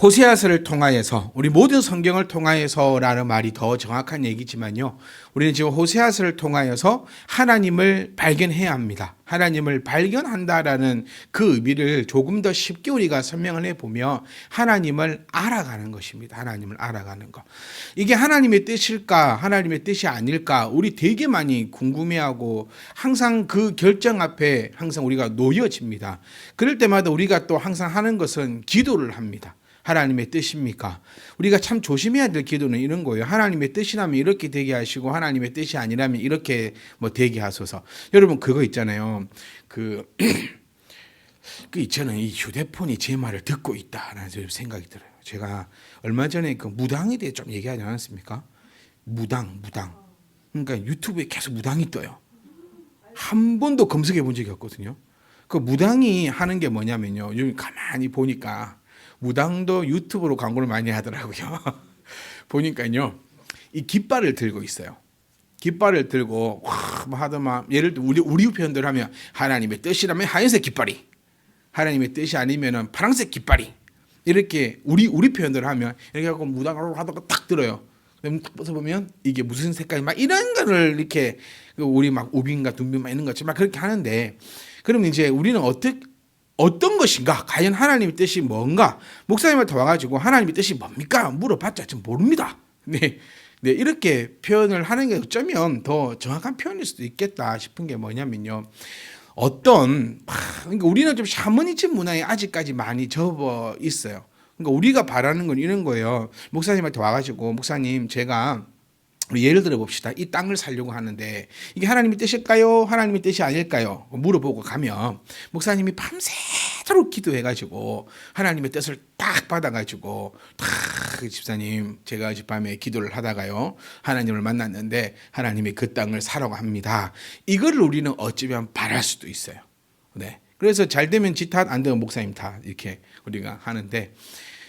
호세아서를 통하여서 우리 모든 성경을 통하여서라는 말이 더 정확한 얘기지만요. 우리는 지금 호세아서를 통하여서 하나님을 발견해야 합니다. 하나님을 발견한다라는 그 의미를 조금 더 쉽게 우리가 설명을 해보면 하나님을 알아가는 것입니다. 하나님을 알아가는 것. 이게 하나님의 뜻일까? 하나님의 뜻이 아닐까? 우리 되게 많이 궁금해하고 항상 그 결정 앞에 항상 우리가 놓여집니다. 그럴 때마다 우리가 또 항상 하는 것은 기도를 합니다. 하나님의 뜻입니까? 우리가 참 조심해야 될 기도는 이런 거예요. 하나님의 뜻이라면 이렇게 되게 하시고 하나님의 뜻이 아니라면 이렇게 되게 하소서. 여러분 그거 있잖아요. 저는 이 휴대폰이 제 말을 듣고 있다라는 생각이 들어요. 제가 얼마 전에 그 무당에 대해 좀 얘기하지 않았습니까? 무당. 그러니까 유튜브에 계속 무당이 떠요. 한 번도 검색해 본 적이 없거든요. 그 무당이 하는 게 뭐냐면요. 요즘 가만히 보니까 무당도 유튜브로 광고를 많이 하더라고요. 보니까요, 이 깃발을 들고 있어요. 깃발을 들고 하더만 예를 들어 우리 표현대로 하면 하나님의 뜻이라면 하얀색 깃발이, 하나님의 뜻이 아니면은 파란색 깃발이 이렇게 우리 표현대로 하면 이렇게 하고 무당으로 하다가 탁 들어요. 그럼 딱 벗어보면 이게 무슨 색깔이 막 이런 거를 이렇게 우리 막 우빈과 둔빈 막 이런 것처럼 막 그렇게 하는데, 그러면 이제 우리는 어떤 것인가? 과연 하나님의 뜻이 뭔가? 목사님한테 와가지고 하나님의 뜻이 뭡니까? 물어봤자 좀 모릅니다. 네, 이렇게 표현을 하는 게 어쩌면 더 정확한 표현일 수도 있겠다 싶은 게 뭐냐면요. 그러니까 우리는 좀 샤머니즘 문화에 아직까지 많이 접어 있어요. 그러니까 우리가 바라는 건 이런 거예요. 목사님한테 와가지고 목사님 제가 예를 들어 봅시다. 이 땅을 살려고 하는데 이게 하나님의 뜻일까요? 하나님의 뜻이 아닐까요? 물어보고 가면 목사님이 밤새도록 기도해가지고 하나님의 뜻을 딱 받아가지고 집사님 제가 어젯밤에 기도를 하다가요 하나님을 만났는데 하나님이 그 땅을 사라고 합니다. 이거를 우리는 어쩌면 바랄 수도 있어요. 네. 그래서 잘 되면 지 탓, 안 되면 목사님 탓 이렇게 우리가 하는데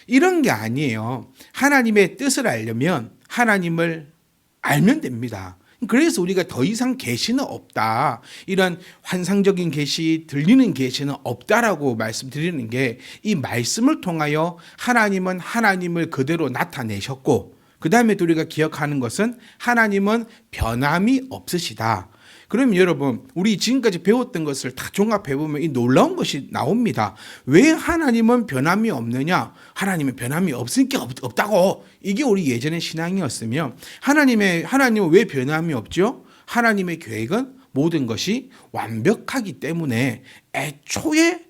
이런 게 아니에요. 하나님의 뜻을 알려면 하나님을 알면 됩니다. 그래서 우리가 더 이상 계시는 없다, 이런 환상적인 계시, 들리는 계시는 없다라고 말씀드리는 게 이 말씀을 통하여 하나님은 하나님을 그대로 나타내셨고, 그 다음에 우리가 기억하는 것은 하나님은 변함이 없으시다. 그럼 여러분 우리 지금까지 배웠던 것을 다 종합해보면 이 놀라운 것이 나옵니다. 왜 하나님은 변함이 없느냐? 하나님은 변함이 없으니까 없다고. 이게 우리 예전의 신앙이었으며, 하나님은 왜 변함이 없죠? 하나님의 계획은 모든 것이 완벽하기 때문에 애초에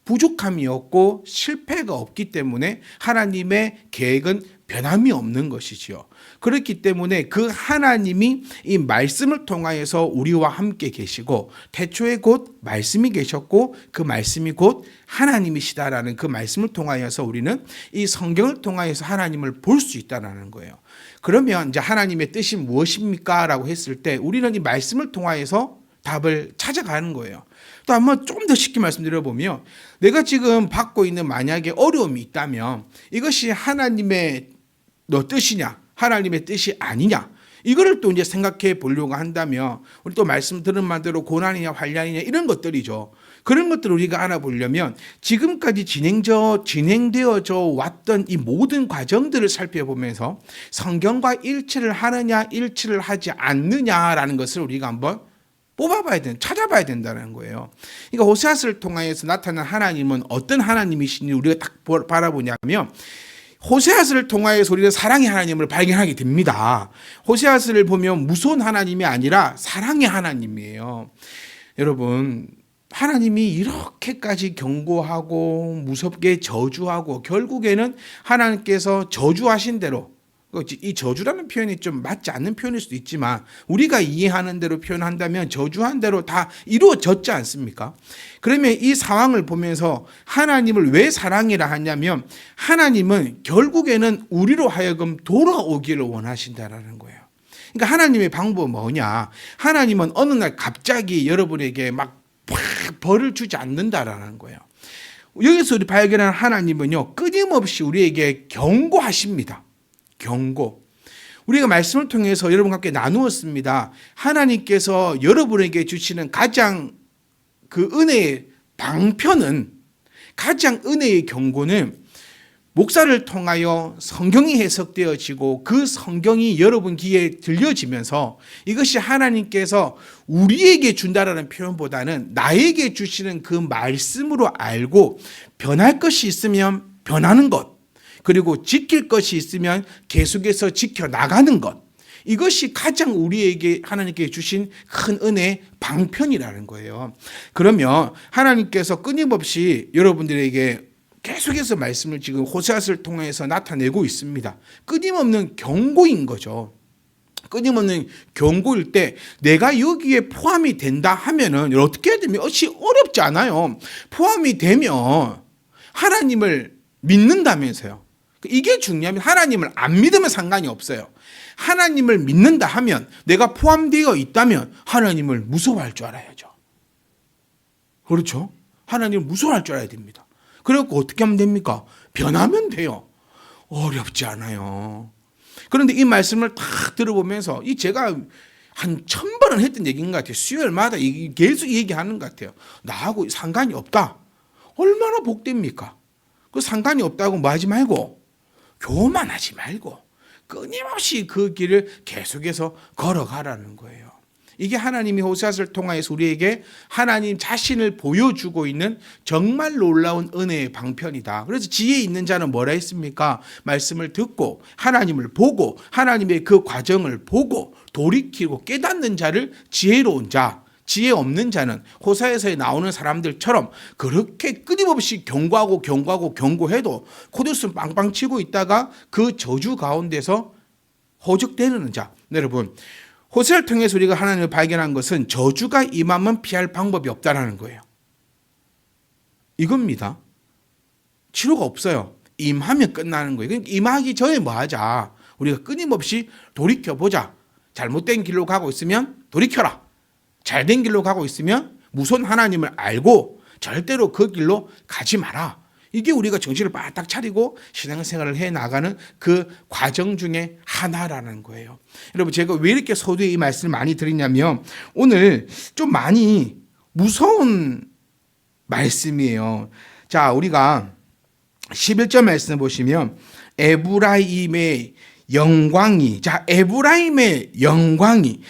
부족함이 없고 실패가 없기 때문에 하나님의 계획은 변함이 없는 것이지요. 그렇기 때문에 그 하나님이 이 말씀을 통하여서 우리와 함께 계시고, 태초에 곧 말씀이 계셨고 그 말씀이 곧 하나님이시다라는 그 말씀을 통하여서 우리는 이 성경을 통하여서 하나님을 볼 수 있다라는 거예요. 그러면 이제 하나님의 뜻이 무엇입니까? 라고 했을 때 우리는 이 말씀을 통하여서 답을 찾아가는 거예요. 또 한번 좀 더 쉽게 말씀드려보면, 내가 지금 받고 있는 만약에 어려움이 있다면 이것이 하나님의 뜻이냐 하나님의 뜻이 아니냐, 이거를 또 이제 생각해 보려고 한다면 우리 또 말씀 들은 말대로 고난이냐 환난이냐 이런 것들이죠. 그런 것들을 우리가 알아보려면 지금까지 진행되어져 왔던 이 모든 과정들을 살펴보면서 성경과 일치를 하느냐 일치를 하지 않느냐라는 것을 우리가 한번 찾아봐야 된다는 거예요. 그러니까 호세아서를 통하여서 나타난 하나님은 어떤 하나님이신지 우리가 딱 바라보냐면, 호세아서를 통하여서 우리는 사랑의 하나님을 발견하게 됩니다. 호세아서를 보면 무서운 하나님이 아니라 사랑의 하나님이에요. 여러분, 하나님이 이렇게까지 경고하고 무섭게 저주하고 결국에는 하나님께서 저주하신 대로, 이 저주라는 표현이 좀 맞지 않는 표현일 수도 있지만 우리가 이해하는 대로 표현한다면 저주한 대로 다 이루어졌지 않습니까? 그러면 이 상황을 보면서 하나님을 왜 사랑이라 하냐면, 하나님은 결국에는 우리로 하여금 돌아오기를 원하신다라는 거예요. 그러니까 하나님의 방법은 뭐냐? 하나님은 어느 날 갑자기 여러분에게 막 벌을 주지 않는다라는 거예요. 여기서 우리 발견하는 하나님은요, 끊임없이 우리에게 경고하십니다. 경고. 우리가 말씀을 통해서 여러분과 함께 나누었습니다. 하나님께서 여러분에게 주시는 가장 그 은혜의 방편은, 가장 은혜의 경고는 목사를 통하여 성경이 해석되어지고 그 성경이 여러분 귀에 들려지면서 이것이 하나님께서 우리에게 준다라는 표현보다는 나에게 주시는 그 말씀으로 알고 변할 것이 있으면 변하는 것, 그리고 지킬 것이 있으면 계속해서 지켜나가는 것, 이것이 가장 우리에게 하나님께 주신 큰 은혜의 방편이라는 거예요. 그러면 하나님께서 끊임없이 여러분들에게 계속해서 말씀을 지금 호세아서를 통해서 나타내고 있습니다. 끊임없는 경고인 거죠. 끊임없는 경고일 때 내가 여기에 포함이 된다 하면은 어떻게 해야 되면 어렵지 않아요. 포함이 되면 하나님을 믿는다면서요. 이게 중요하면 하나님을 안 믿으면 상관이 없어요. 하나님을 믿는다 하면 내가 포함되어 있다면 하나님을 무서워할 줄 알아야죠. 그렇죠? 하나님을 무서워할 줄 알아야 됩니다. 그래갖고 어떻게 하면 됩니까? 변하면 돼요. 어렵지 않아요. 그런데 이 말씀을 딱 들어보면서 제가 한 1000번은 했던 얘기인 것 같아요. 수요일마다 계속 얘기하는 것 같아요. 나하고 상관이 없다. 얼마나 복됩니까? 그 상관이 없다고 뭐 하지 말고 교만하지 말고 끊임없이 그 길을 계속해서 걸어가라는 거예요. 이게 하나님이 호세아서를 통하여서 우리에게 하나님 자신을 보여주고 있는 정말 놀라운 은혜의 방편이다. 그래서 지혜 있는 자는 뭐라 했습니까? 말씀을 듣고 하나님을 보고 하나님의 그 과정을 보고 돌이키고 깨닫는 자를 지혜로운 자, 지혜 없는 자는 호세아서에 나오는 사람들처럼 그렇게 끊임없이 경고해도 코드슨 빵빵 치고 있다가 그 저주 가운데서 호적되는 자. 여러분, 호세아를 통해서 우리가 하나님을 발견한 것은 저주가 임하면 피할 방법이 없다는 거예요. 이겁니다. 치료가 없어요. 임하면 끝나는 거예요. 그러니까 임하기 전에 뭐 하자. 우리가 끊임없이 돌이켜보자. 잘못된 길로 가고 있으면 돌이켜라. 잘된 길로 가고 있으면 무서운 하나님을 알고 절대로 그 길로 가지 마라. 이게 우리가 정신을 바짝 차리고 신앙생활을 해나가는 그 과정 중에 하나라는 거예요. 여러분, 제가 왜 이렇게 서두에 이 말씀을 많이 드리냐면 오늘 좀 많이 무서운 말씀이에요. 자, 우리가 11절 말씀을 보시면 에브라임의 영광이, 자, 에브라임의 영광이,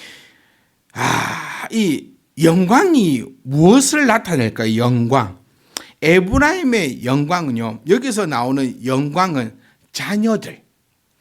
이 영광이 무엇을 나타낼까요? 영광. 에브라임의 영광은요, 여기서 나오는 영광은 자녀들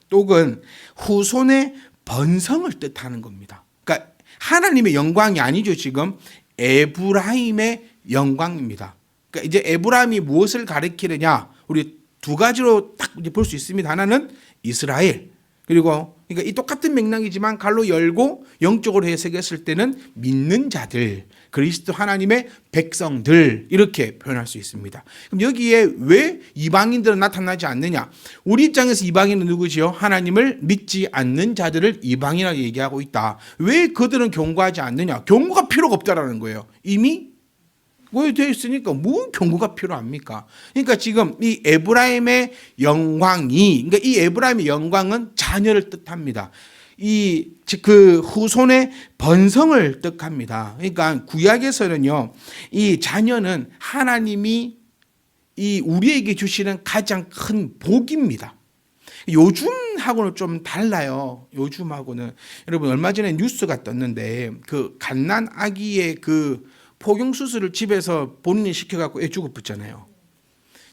또는 후손의 번성을 뜻하는 겁니다. 그러니까 하나님의 영광이 아니죠. 지금 에브라임의 영광입니다. 그러니까 이제 에브라임이 무엇을 가리키느냐, 우리 두 가지로 딱 볼 수 있습니다. 하나는 이스라엘, 그리고 그러니까 이 똑같은 맥락이지만 갈로 열고 영적으로 해석했을 때는 믿는 자들, 그리스도 하나님의 백성들, 이렇게 표현할 수 있습니다. 그럼 여기에 왜 이방인들은 나타나지 않느냐? 우리 입장에서 이방인은 누구지요? 하나님을 믿지 않는 자들을 이방이라고 얘기하고 있다. 왜 그들은 경고하지 않느냐? 경고가 필요가 없다라는 거예요. 이미 되어 있으니까 뭔 경고가 필요합니까? 그러니까 지금 이 에브라임의 영광이, 그러니까 이 에브라임의 영광은 자녀를 뜻합니다. 그 후손의 번성을 뜻합니다. 그러니까 구약에서는요, 이 자녀는 하나님이 우리에게 주시는 가장 큰 복입니다. 요즘하고는 좀 달라요. 요즘하고는 여러분, 얼마 전에 뉴스가 떴는데 그 갓난 아기의 그 포경 수술을 집에서 본인이 시켜갖고 애 죽어붙잖아요.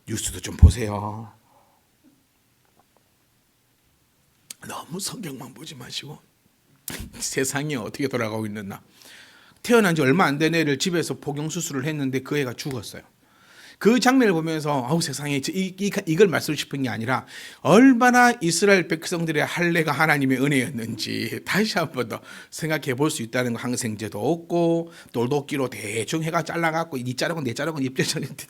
뉴스도 좀 보세요. 너무 성경만 보지 마시고 세상이 어떻게 돌아가고 있는가. 태어난 지 얼마 안 된 애를 집에서 포경 수술을 했는데 그 애가 죽었어요. 그 장면을 보면서 아우 세상에 이걸 말씀을 싶은 게 아니라 얼마나 이스라엘 백성들의 할례가 하나님의 은혜였는지 다시 한 번 더 생각해 볼 수 있다는 거. 항생제도 없고 돌도끼로 대충 해가 잘라갖고 니 자르고 내 자르고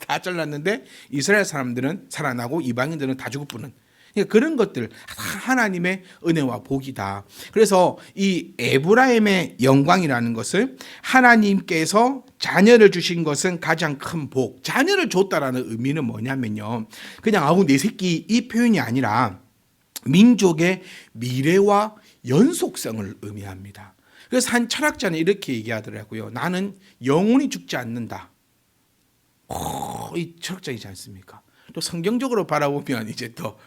다 잘랐는데 이스라엘 사람들은 살아나고 이방인들은 다 죽어뿐는, 그러니까 그런 것들 하나님의 은혜와 복이다. 그래서 이 에브라임의 영광이라는 것을 하나님께서 자녀를 주신 것은 가장 큰 복. 자녀를 줬다라는 의미는 뭐냐면요, 그냥 아우 내 새끼 이 표현이 아니라 민족의 미래와 연속성을 의미합니다. 그래서 한 철학자는 이렇게 얘기하더라고요. 나는 영원히 죽지 않는다. 이 철학자이지 않습니까? 또 성경적으로 바라보면 이제 또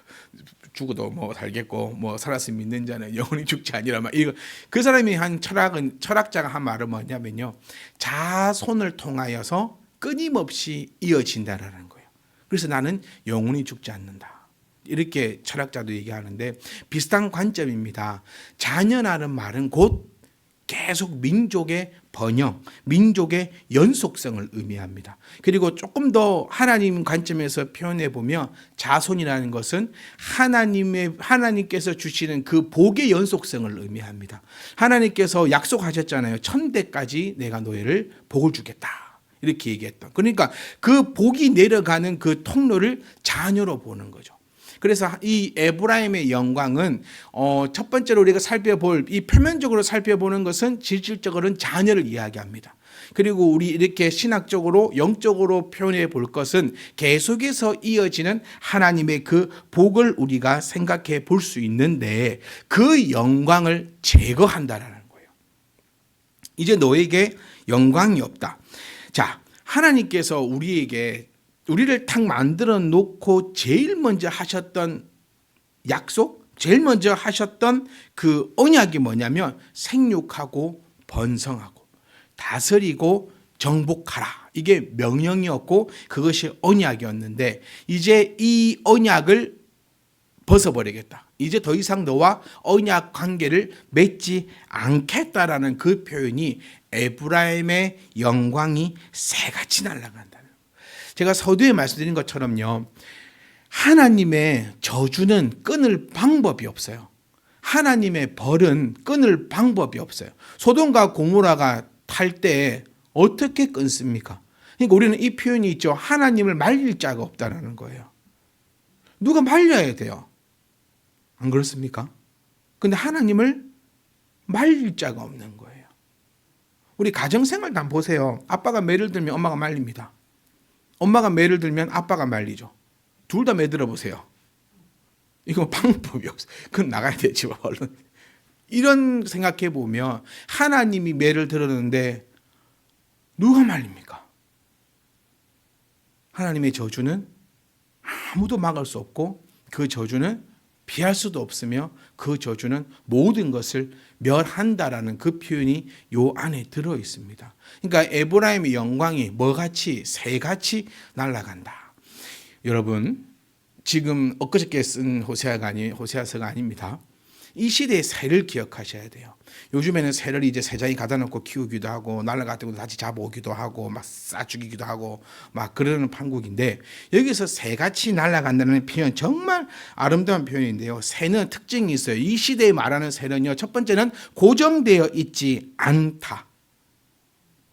죽어도 뭐 살겠고 뭐 살았으면 믿는 자는 영원히 죽지 아니라 막 이거 그 사람이 한 철학자가 한 말은 뭐냐면요, 자손을 통하여서 끊임없이 이어진다라는 거예요. 그래서 나는 영원히 죽지 않는다, 이렇게 철학자도 얘기하는데 비슷한 관점입니다. 자녀라는 말은 곧 계속 민족의 번영, 민족의 연속성을 의미합니다. 그리고 조금 더 하나님 관점에서 표현해 보면 자손이라는 것은 하나님께서 주시는 그 복의 연속성을 의미합니다. 하나님께서 약속하셨잖아요. 1000대까지 내가 너희를 복을 주겠다, 이렇게 얘기했던. 그러니까 그 복이 내려가는 그 통로를 자녀로 보는 거죠. 그래서 이 에브라임의 영광은 첫 번째로 우리가 살펴볼, 이 표면적으로 살펴보는 것은 실질적으로는 자녀를 이야기합니다. 그리고 우리 이렇게 신학적으로 영적으로 표현해 볼 것은 계속해서 이어지는 하나님의 그 복을 우리가 생각해 볼 수 있는데 그 영광을 제거한다라는 거예요. 이제 너에게 영광이 없다. 자, 하나님께서 우리를 탁 만들어 놓고 제일 먼저 하셨던 약속, 제일 먼저 하셨던 그 언약이 뭐냐면 생육하고 번성하고 다스리고 정복하라. 이게 명령이었고 그것이 언약이었는데 이제 이 언약을 벗어버리겠다. 이제 더 이상 너와 언약 관계를 맺지 않겠다라는 그 표현이 에브라임의 영광이 새같이 날아간다. 제가 서두에 말씀드린 것처럼요, 하나님의 저주는 끊을 방법이 없어요. 하나님의 벌은 끊을 방법이 없어요. 소돔과 고모라가 탈 때 어떻게 끊습니까? 그러니까 우리는 이 표현이 있죠. 하나님을 말릴 자가 없다는 거예요. 누가 말려야 돼요. 안 그렇습니까? 근데 하나님을 말릴 자가 없는 거예요. 우리 가정생활도 한번 보세요. 아빠가 매를 들면 엄마가 말립니다. 엄마가 매를 들면 아빠가 말리죠. 둘 다 매들어 보세요. 이거 방법이 없어요. 그건 나가야 되지 얼른. 이런 생각해 보면 하나님이 매를 들었는데 누가 말립니까? 하나님의 저주는 아무도 막을 수 없고 그 저주는 피할 수도 없으며 그 저주는 모든 것을 멸한다라는 그 표현이 요 안에 들어 있습니다. 그러니까 에브라임의 영광이 뭐같이 새같이 날아간다. 여러분, 지금 엊그저께 쓴 호세아서가 아닙니다. 이 시대의 새를 기억하셔야 돼요. 요즘에는 새를 이제 새장이 가다 놓고 키우기도 하고 날아갔다고 다시 잡아오기도 하고 막 싸 죽이기도 하고 막 그러는 판국인데, 여기서 새같이 날아간다는 표현 정말 아름다운 표현인데요. 새는 특징이 있어요. 이 시대에 말하는 새는요, 첫 번째는 고정되어 있지 않다.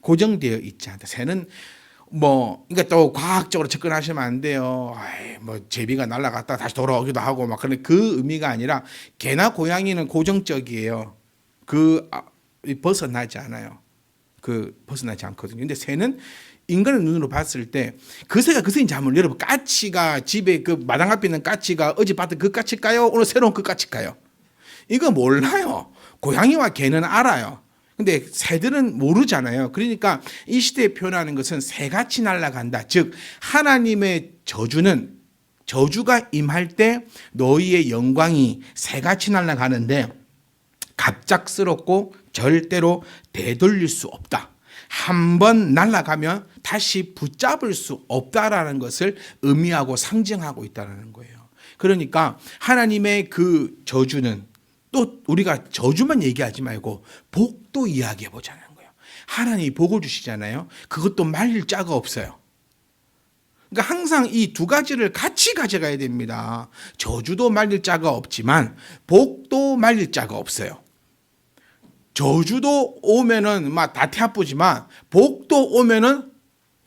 고정되어 있지 않다. 새는 그러니까 또 과학적으로 접근하시면 안 돼요. 제비가 날아갔다 다시 돌아오기도 하고 막 그런 그 의미가 아니라, 개나 고양이는 고정적이에요. 벗어나지 않아요. 벗어나지 않거든요. 근데 새는 인간의 눈으로 봤을 때 그 새가 그 새인지 한번, 여러분, 까치가 집에 그 마당 앞에 있는 까치가 어제 봤던 그 까치일까요? 오늘 새로운 그 까치일까요? 이거 몰라요. 고양이와 개는 알아요. 근데 새들은 모르잖아요. 그러니까 이 시대에 표현하는 것은 새같이 날아간다. 즉 하나님의 저주가 임할 때 너희의 영광이 새같이 날아가는데 갑작스럽고 절대로 되돌릴 수 없다. 한번 날아가면 다시 붙잡을 수 없다라는 것을 의미하고 상징하고 있다는 거예요. 그러니까 하나님의 그 저주는, 또 우리가 저주만 얘기하지 말고 복도 이야기해 보자는 거예요. 하나님이 복을 주시잖아요. 그것도 말릴 자가 없어요. 그러니까 항상 이 두 가지를 같이 가져가야 됩니다. 저주도 말릴 자가 없지만 복도 말릴 자가 없어요. 저주도 오면은 막 다태아프지만 복도 오면은,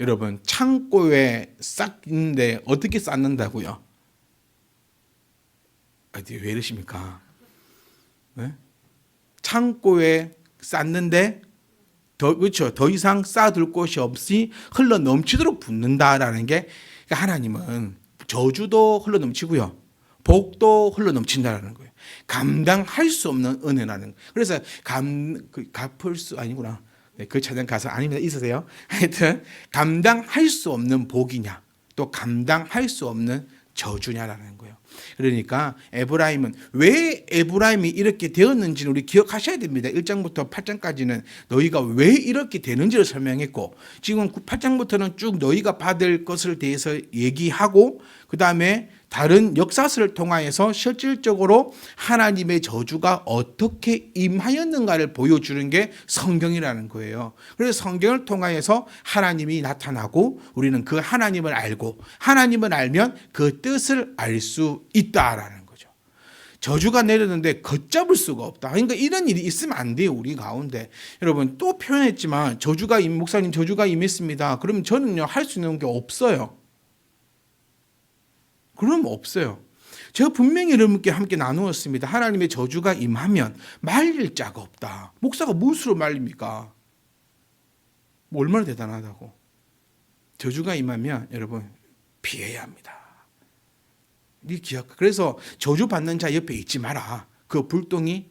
여러분, 창고에 쌓는데 어떻게 쌓는다고요? 왜 이러십니까? 네? 창고에 쌓는데 그렇죠. 더 이상 쌓아둘 곳이 없이 흘러 넘치도록 붓는다라는 게, 그러니까 하나님은 저주도 흘러 넘치고요, 복도 흘러 넘친다라는 거예요. 감당할 수 없는 은혜라는 거예요. 그래서 갚을 수 아니구나. 네, 그 찬양 가사 아닙니다. 있으세요? 하여튼 감당할 수 없는 복이냐, 또 감당할 수 없는 저주냐라는 거예요. 그러니까 에브라임은 왜 에브라임이 이렇게 되었는지는 우리 기억하셔야 됩니다. 1장부터 8장까지는 너희가 왜 이렇게 되는지를 설명했고, 지금 8장부터는 쭉 너희가 받을 것을 대해서 얘기하고, 그 다음에 다른 역사서를 통하여서 실질적으로 하나님의 저주가 어떻게 임하였는가를 보여주는 게 성경이라는 거예요. 그래서 성경을 통하여서 하나님이 나타나고 우리는 그 하나님을 알고, 하나님을 알면 그 뜻을 알 수 있다라는 거죠. 저주가 내렸는데 걷잡을 수가 없다. 그러니까 이런 일이 있으면 안 돼요, 우리 가운데. 여러분, 또 표현했지만 목사님 저주가 임했습니다. 그러면 저는요, 할 수 있는 게 없어요. 그럼 없어요. 제가 분명히 여러분께 함께 나누었습니다. 하나님의 저주가 임하면 말릴 자가 없다. 목사가 무엇으로 말립니까? 뭐 얼마나 대단하다고. 저주가 임하면 여러분 피해야 합니다. 이 기억. 그래서 저주 받는 자 옆에 있지 마라. 그 불똥이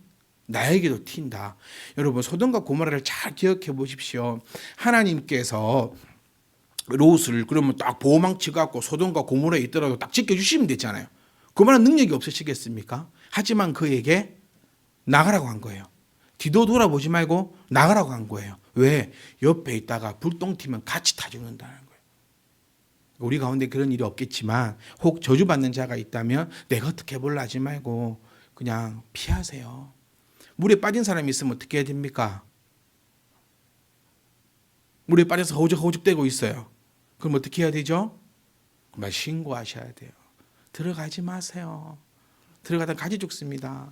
나에게도 튄다. 여러분, 소돔과 고모라를 잘 기억해 보십시오. 하나님께서 롯을 그러면 딱 보호망치 갖고 소돔과 고모라에 있더라도 딱 지켜주시면 되잖아요. 그만한 능력이 없으시겠습니까? 하지만 그에게 나가라고 한 거예요. 뒤도 돌아보지 말고 나가라고 한 거예요. 왜? 옆에 있다가 불똥 튀면 같이 타 죽는다는 거예요. 우리 가운데 그런 일이 없겠지만 혹 저주받는 자가 있다면 내가 어떻게 해볼라 하지 말고 그냥 피하세요. 물에 빠진 사람이 있으면 어떻게 해야 됩니까? 물에 빠져서 허우적허우적대고 있어요. 그럼 어떻게 해야 되죠? 정말 신고하셔야 돼요. 들어가지 마세요. 들어가다 가지 죽습니다.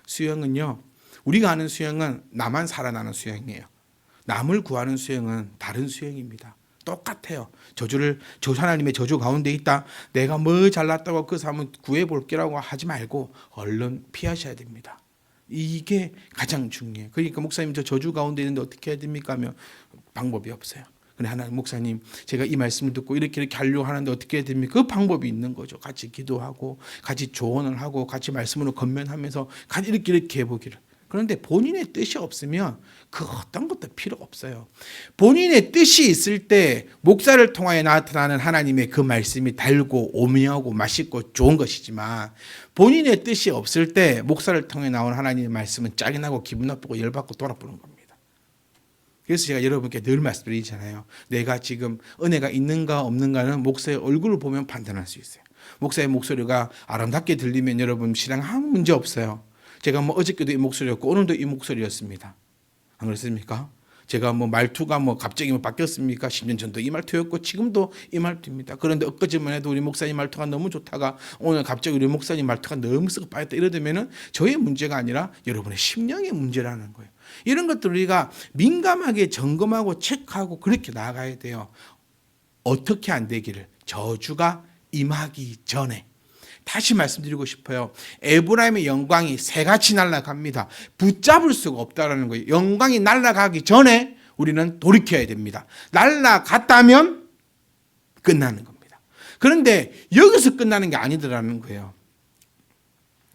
수영은요, 우리가 아는 수영은 나만 살아나는 수영이에요. 남을 구하는 수영은 다른 수영입니다. 똑같아요. 하나님의 저주 가운데 있다. 내가 뭐 잘났다고 그 사람은 구해볼게라고 하지 말고 얼른 피하셔야 됩니다. 이게 가장 중요해요. 그러니까 목사님 저 저주 가운데 있는데 어떻게 해야 됩니까 하면 방법이 없어요. 근데 하나님 목사님 제가 이 말씀을 듣고 이렇게 하려고 하는데 어떻게 해야 됩니까? 그 방법이 있는 거죠. 같이 기도하고 같이 조언을 하고 같이 말씀으로 건면하면서 같이 이렇게 해보기를. 그런데 본인의 뜻이 없으면 그 어떤 것도 필요 없어요. 본인의 뜻이 있을 때 목사를 통하여 나타나는 하나님의 그 말씀이 달고 오묘하고 맛있고 좋은 것이지만 본인의 뜻이 없을 때 목사를 통해 나온 하나님의 말씀은 짜증나고 기분 나쁘고 열받고 돌아보는 겁니다. 그래서 제가 여러분께 늘 말씀드리잖아요. 내가 지금 은혜가 있는가 없는가는 목사의 얼굴을 보면 판단할 수 있어요. 목사의 목소리가 아름답게 들리면 여러분 신앙 아무 문제 없어요. 제가 어저께도 이 목소리였고 오늘도 이 목소리였습니다. 안 그렇습니까? 제가 말투가 갑자기 바뀌었습니까? 10년 전도 이 말투였고 지금도 이 말투입니다. 그런데 엊그제만 해도 우리 목사님 말투가 너무 좋다가 오늘 갑자기 우리 목사님 말투가 너무 썩어 빠졌다 이러면은 저의 문제가 아니라 여러분의 심령의 문제라는 거예요. 이런 것들 우리가 민감하게 점검하고 체크하고 그렇게 나아가야 돼요. 어떻게 안 되기를 저주가 임하기 전에. 다시 말씀드리고 싶어요. 에브라임의 영광이 새같이 날아갑니다. 붙잡을 수가 없다는 거예요. 영광이 날아가기 전에 우리는 돌이켜야 됩니다. 날아갔다면 끝나는 겁니다. 그런데 여기서 끝나는 게 아니더라는 거예요.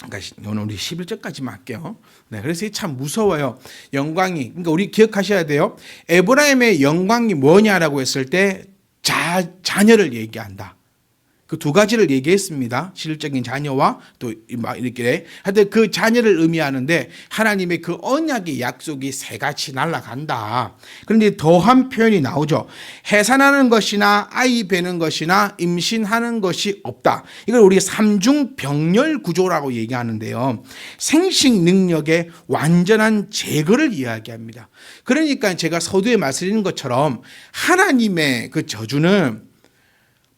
그러니까 오늘 우리 11절까지만 할게요. 네, 그래서 참 무서워요. 영광이. 그러니까 우리 기억하셔야 돼요. 에브라임의 영광이 뭐냐라고 했을 때 자녀를 얘기한다. 그 두 가지를 얘기했습니다. 실질적인 자녀와 또 이렇게 하여튼 그 자녀를 의미하는데 하나님의 그 언약의 약속이 새같이 날아간다. 그런데 더한 표현이 나오죠. 해산하는 것이나 아이 베는 것이나 임신하는 것이 없다. 이걸 우리 삼중병렬 구조라고 얘기하는데요. 생식 능력의 완전한 제거를 이야기합니다. 그러니까 제가 서두에 말씀드린 것처럼 하나님의 그 저주는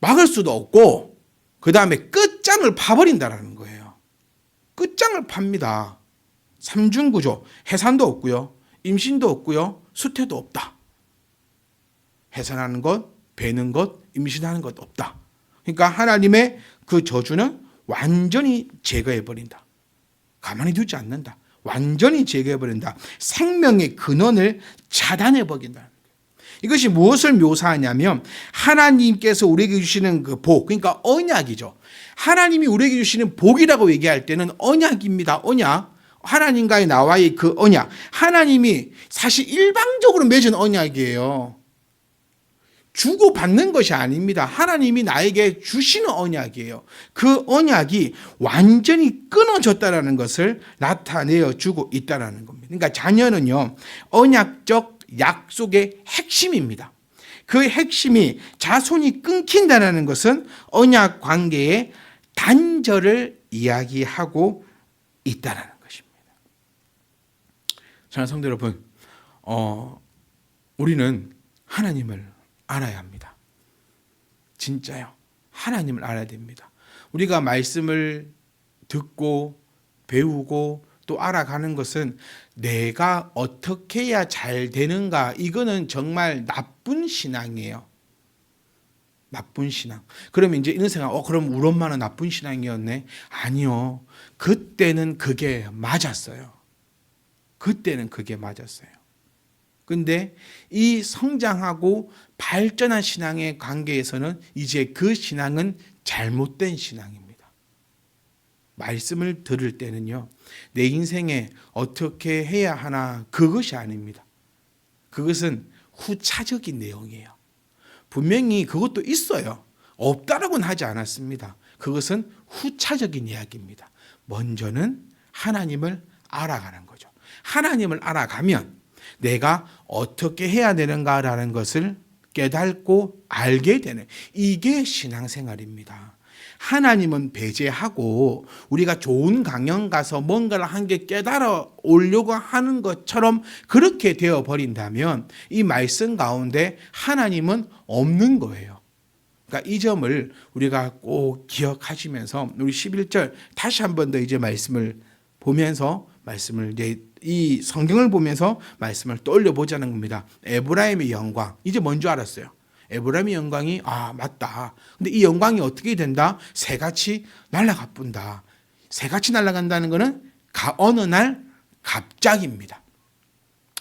막을 수도 없고 그 다음에 끝장을 파버린다는 거예요. 끝장을 팝니다. 삼중구조. 해산도 없고요. 임신도 없고요. 수태도 없다. 해산하는 것, 베는 것, 임신하는 것 없다. 그러니까 하나님의 그 저주는 완전히 제거해버린다. 가만히 두지 않는다. 완전히 제거해버린다. 생명의 근원을 차단해버린다. 이것이 무엇을 묘사하냐면 하나님께서 우리에게 주시는 그 복, 그러니까 언약이죠. 하나님이 우리에게 주시는 복이라고 얘기할 때는 언약입니다. 언약. 하나님과의 나와의 그 언약. 하나님이 사실 일방적으로 맺은 언약이에요. 주고받는 것이 아닙니다. 하나님이 나에게 주시는 언약이에요. 그 언약이 완전히 끊어졌다는 것을 나타내어 주고 있다는 겁니다. 그러니까 자녀는요, 언약적 약속의 핵심입니다. 그 핵심이 자손이 끊긴다는 것은 언약 관계의 단절을 이야기하고 있다는 것입니다. 사랑하는 성도 여러분, 우리는 하나님을 알아야 합니다. 진짜요. 하나님을 알아야 됩니다. 우리가 말씀을 듣고 배우고 또 알아가는 것은 내가 어떻게 해야 잘 되는가, 이거는 정말 나쁜 신앙이에요. 나쁜 신앙. 그러면 이제 이런 생각, 그럼 우리 엄마는 나쁜 신앙이었네? 아니요. 그때는 그게 맞았어요. 그때는 그게 맞았어요. 근데 이 성장하고 발전한 신앙의 관계에서는 이제 그 신앙은 잘못된 신앙입니다. 말씀을 들을 때는요, 내 인생에 어떻게 해야 하나, 그것이 아닙니다. 그것은 후차적인 내용이에요. 분명히 그것도 있어요. 없다라고는 하지 않았습니다. 그것은 후차적인 이야기입니다. 먼저는 하나님을 알아가는 거죠. 하나님을 알아가면 내가 어떻게 해야 되는가라는 것을 깨닫고 알게 되는, 이게 신앙생활입니다. 하나님은 배제하고 우리가 좋은 강연 가서 뭔가를 한 개 깨달아 오려고 하는 것처럼 그렇게 되어 버린다면 이 말씀 가운데 하나님은 없는 거예요. 그러니까 이 점을 우리가 꼭 기억하시면서 우리 11절 다시 한 번 더 이제 말씀을 보면서 이 성경을 보면서 말씀을 떠올려 보자는 겁니다. 에브라임의 영광, 이제 뭔 줄 알았어요. 에브라임의 영광이 맞다. 근데 이 영광이 어떻게 된다? 새같이 날아가 뿐다. 새같이 날아간다는 것은 어느 날 갑자기입니다.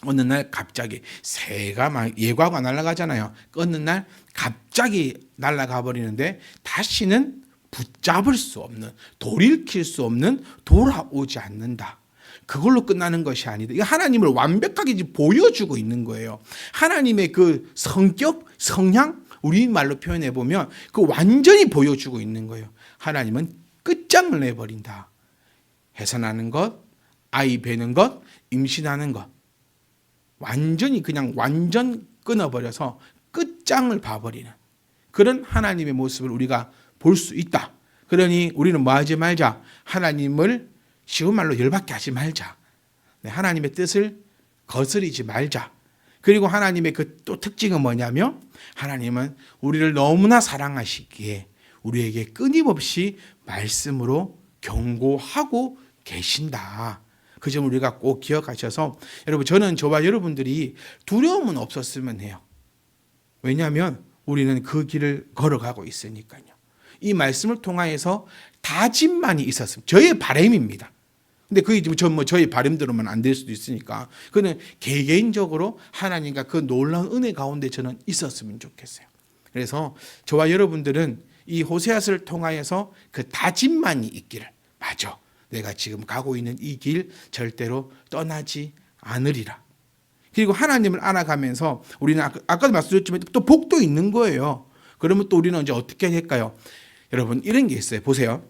어느 날 갑자기 새가 막 예과가 날아가잖아요. 어느 날 갑자기 날아가 버리는데 다시는 붙잡을 수 없는, 돌이킬 수 없는, 돌아오지 않는다. 그걸로 끝나는 것이 아니다. 이거 하나님을 완벽하게 보여주고 있는 거예요. 하나님의 그 성격, 성향, 우리말로 표현해 보면 그 완전히 보여주고 있는 거예요. 하나님은 끝장을 내버린다. 해산하는 것, 아이 베는 것, 임신하는 것, 완전히 그냥 완전 끊어버려서 끝장을 봐버리는 그런 하나님의 모습을 우리가 볼 수 있다. 그러니 우리는 뭐 하지 말자? 하나님을 쉬운 말로 열받게 하지 말자. 하나님의 뜻을 거스리지 말자. 그리고 하나님의 그 또 특징은 뭐냐면 하나님은 우리를 너무나 사랑하시기에 우리에게 끊임없이 말씀으로 경고하고 계신다. 그 점을 우리가 꼭 기억하셔서 여러분, 저는 저와 여러분들이 두려움은 없었으면 해요. 왜냐하면 우리는 그 길을 걸어가고 있으니까요. 이 말씀을 통하여서 다짐만이 있었으면, 저의 바람입니다. 근데 그게 저의 바람대로만 안 될 수도 있으니까 그는 개개인적으로 하나님과 그 놀라운 은혜 가운데 저는 있었으면 좋겠어요. 그래서 저와 여러분들은 이 호세아서를 통하여서 그 다짐만이 있기를, 맞아, 내가 지금 가고 있는 이 길 절대로 떠나지 않으리라. 그리고 하나님을 알아가면서 우리는 아까도 말씀드렸지만 또 복도 있는 거예요. 그러면 또 우리는 이제 어떻게 할까요? 여러분, 이런 게 있어요. 보세요.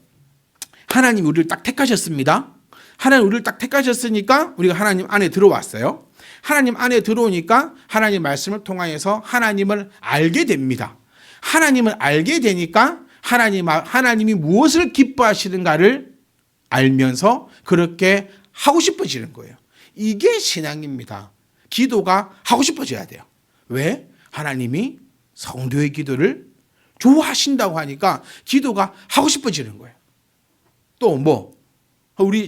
하나님 우리를 딱 택하셨습니다. 하나님 우리를 딱 택하셨으니까 우리가 하나님 안에 들어왔어요. 하나님 안에 들어오니까 하나님 말씀을 통하여서 하나님을 알게 됩니다. 하나님을 알게 되니까 하나님이 무엇을 기뻐하시는가를 알면서 그렇게 하고 싶어지는 거예요. 이게 신앙입니다. 기도가 하고 싶어져야 돼요. 왜? 하나님이 성도의 기도를 좋아하신다고 하니까 기도가 하고 싶어지는 거예요. 또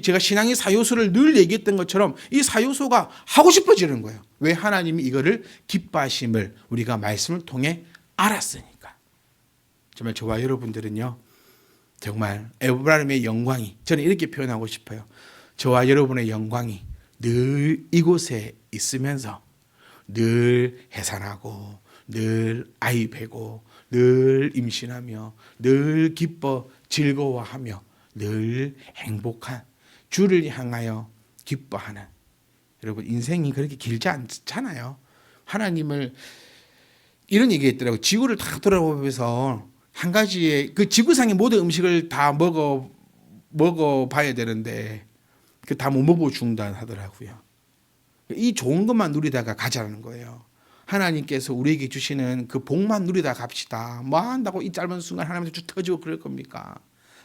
제가 신앙의 사요소를 늘 얘기했던 것처럼 이 사요소가 하고 싶어지는 거예요. 왜? 하나님이 이거를 기뻐하심을 우리가 말씀을 통해 알았으니까. 정말 저와 여러분들은요, 정말 에브라임의 영광이, 저는 이렇게 표현하고 싶어요. 저와 여러분의 영광이 늘 이곳에 있으면서 늘 해산하고 늘 아이 베고 늘 임신하며 늘 기뻐 즐거워하며 늘 행복한 주를 향하여 기뻐하는, 여러분 인생이 그렇게 길지 않잖아요. 하나님을 이런 얘기했더라고요. 지구를 다 돌아보면서 한 가지의 그 지구상의 모든 음식을 다 먹어봐야 되는데 그 다 못 먹어 죽는다 하더라고요. 이 좋은 것만 누리다가 가자는 거예요. 하나님께서 우리에게 주시는 그 복만 누리다 갑시다. 뭐 한다고 이 짧은 순간 하나님한테 쭉 터지고 그럴 겁니까?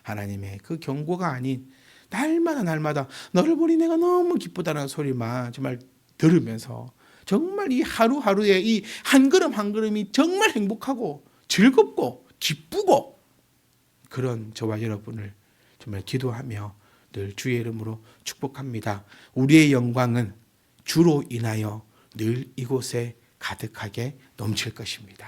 하나님의 그 경고가 아닌 날마다 너를 보니 내가 너무 기쁘다는 소리만 정말 들으면서 정말 이 하루하루의 이 한 걸음 한 걸음이 정말 행복하고 즐겁고 기쁘고 그런 저와 여러분을 정말 기도하며 늘 주의 이름으로 축복합니다. 우리의 영광은 주로 인하여 늘 이곳에 가득하게 넘칠 것입니다.